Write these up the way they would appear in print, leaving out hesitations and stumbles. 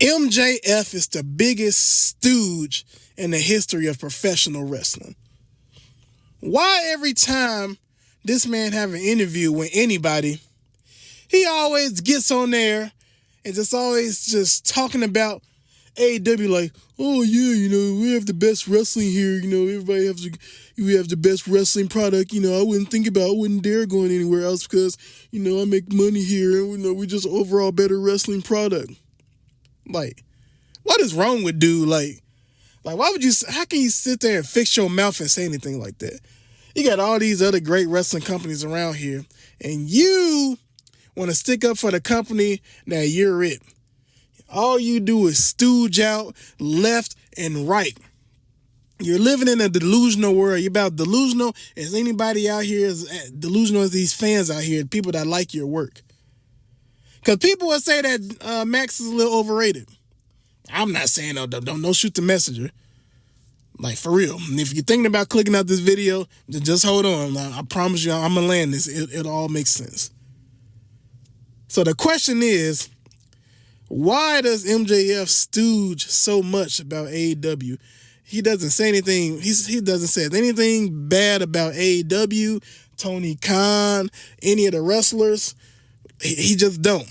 MJF is the biggest stooge in the history of professional wrestling. Why every time this man have an interview with anybody, he always gets on there and always talking about AEW like, oh yeah, we have the best wrestling here, we have the best wrestling product, I wouldn't dare going anywhere else because, I make money here and we're just overall better wrestling product. Like, what is wrong with dude? Like how can you sit there and fix your mouth and say anything like that? You got all these other great wrestling companies around here, and you want to stick up for the company that you're it. All you do is stooge out left and right. You're living in a delusional world. You're about delusional as anybody out here is delusional as these fans out here, people that like your work. Because people will say that Max is a little overrated. I'm not saying don't shoot the messenger. Like, for real. And if you're thinking about clicking out this video, just hold on. I promise you, I'm going to land this. It all makes sense. So the question is, why does MJF stooge so much about AEW? He doesn't say anything. He doesn't say anything bad about AEW, Tony Khan, any of the wrestlers. He just don't.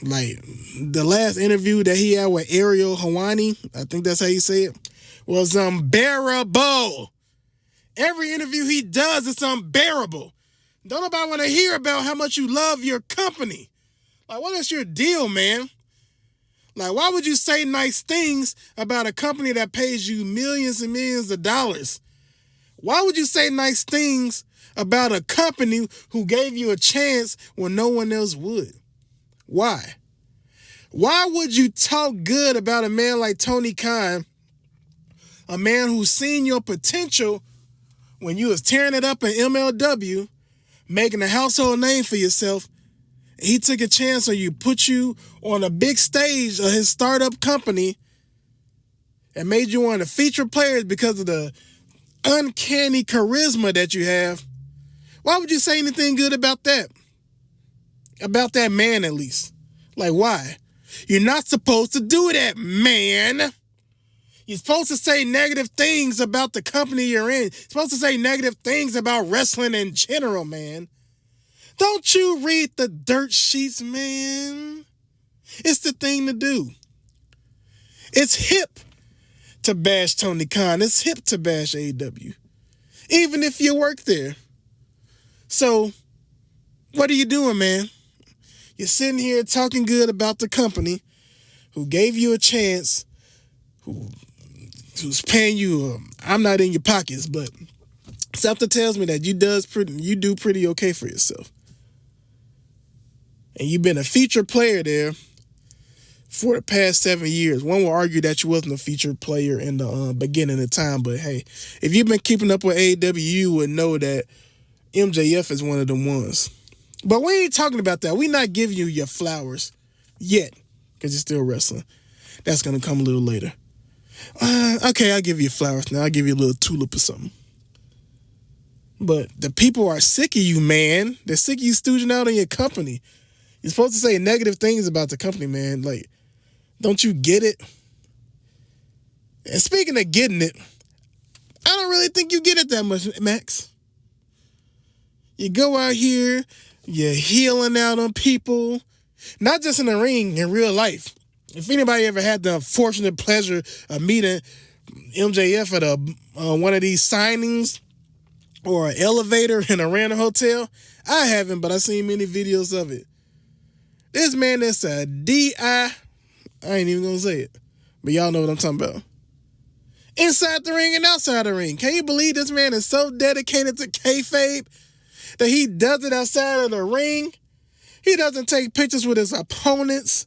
Like, the last interview that he had with Ariel Helwani, I think that's how you say it, was unbearable. Every interview he does is unbearable. Don't nobody want to hear about how much you love your company. Like, what is your deal, man? Like, why would you say nice things about a company that pays you millions and millions of dollars? Why would you say nice things about a company who gave you a chance when no one else would? Why? Why would you talk good about a man like Tony Khan, a man who's seen your potential when you was tearing it up in MLW, making a household name for yourself? He took a chance on you, put you on a big stage of his startup company and made you one of the featured players because of the uncanny charisma that you have. Why would you say anything good about that? About that man, at least. Like, why? You're not supposed to do that, man. You're supposed to say negative things about the company you're in. You're supposed to say negative things about wrestling in general, man. Don't you read the dirt sheets, man? It's the thing to do. It's hip to bash Tony Khan. It's hip to bash AEW. Even if you work there. So, what are you doing, man? You're sitting here talking good about the company who gave you a chance, who's paying you. I'm not in your pockets, but something tells me that you do pretty okay for yourself. And you've been a featured player there for the past 7 years. One will argue that you wasn't a featured player in the beginning of time, but hey, if you've been keeping up with AEW, you would know that MJF is one of the ones. But we ain't talking about that. We're not giving you your flowers yet because you're still wrestling. That's going to come a little later. Okay, I'll give you flowers now. I'll give you a little tulip or something. But the people are sick of you, man. They're sick of you stooging out on your company. You're supposed to say negative things about the company, man. Like, don't you get it? And speaking of getting it, I don't really think you get it that much, Max. You go out here, you're healing out on people, not just in the ring, in real life. If anybody ever had the unfortunate pleasure of meeting MJF at one of these signings or an elevator in a random hotel, I haven't, but I've seen many videos of it. This man is a D.I. I ain't even going to say it, but y'all know what I'm talking about. Inside the ring and outside the ring. Can you believe this man is so dedicated to kayfabe that he does it outside of the ring? He doesn't take pictures with his opponents.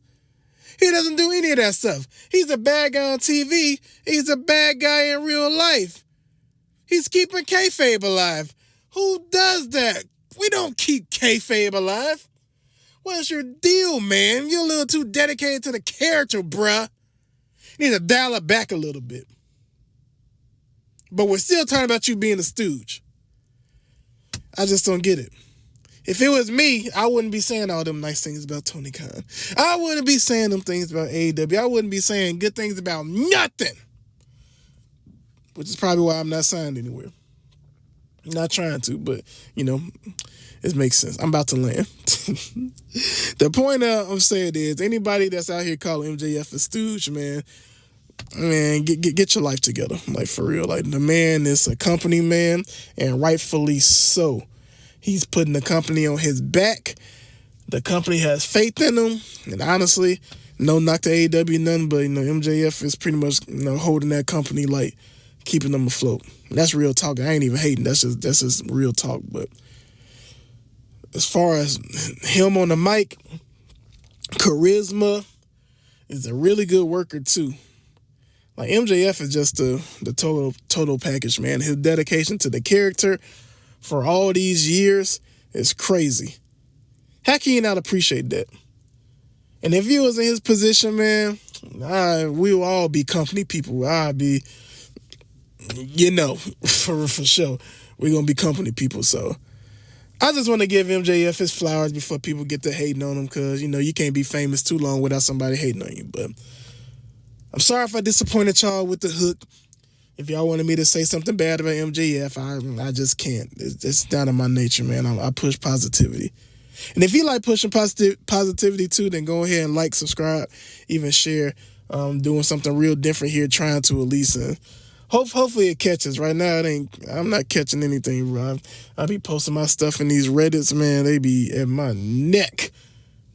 He doesn't do any of that stuff. He's a bad guy on TV. He's a bad guy in real life. He's keeping kayfabe alive. Who does that? We don't keep kayfabe alive. What's your deal, man? You're a little too dedicated to the character, bruh. You need to dial it back a little bit. But we're still talking about you being a stooge. I just don't get it. If it was me, I wouldn't be saying all them nice things about Tony Khan. I wouldn't be saying them things about AEW. I wouldn't be saying good things about nothing. Which is probably why I'm not signed anywhere. I'm not trying to, but, it makes sense. I'm about to land. The point I'm saying is, anybody that's out here calling MJF a stooge, man, get your life together. Like, for real. Like, the man is a company man, and rightfully so. He's putting the company on his back. The company has faith in him. And honestly, no knock to AEW, nothing, but, MJF is pretty much, holding that company, like, keeping them afloat. And that's real talk. I ain't even hating. That's just real talk. But as far as him on the mic, charisma, is a really good worker too. Like, MJF is just the total package, man. His dedication to the character for all these years is crazy. How can you not appreciate that? And if you was in his position, man, we will all be company people. I'd be, for sure, we're going to be company people. So I just want to give MJF his flowers before people get to hating on him, because, you can't be famous too long without somebody hating on you. But I'm sorry if I disappointed y'all with the hook. If y'all wanted me to say something bad about MJF, I just can't. It's down to my nature, man. I push positivity. And if you like pushing positivity too, then go ahead and like, subscribe, even share. Doing something real different here, trying to at least... Hopefully it catches. Right now, I'm not catching anything, bro. I be posting my stuff in these Reddits, man. They be at my neck.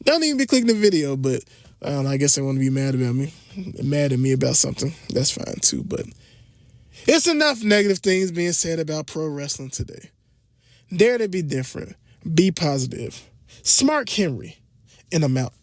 Don't even be clicking the video, but I don't know, I guess they want to be mad at me about something. That's fine too, but it's enough negative things being said about pro wrestling today. Dare to be different. Be positive. Smart Henry, and I'm out.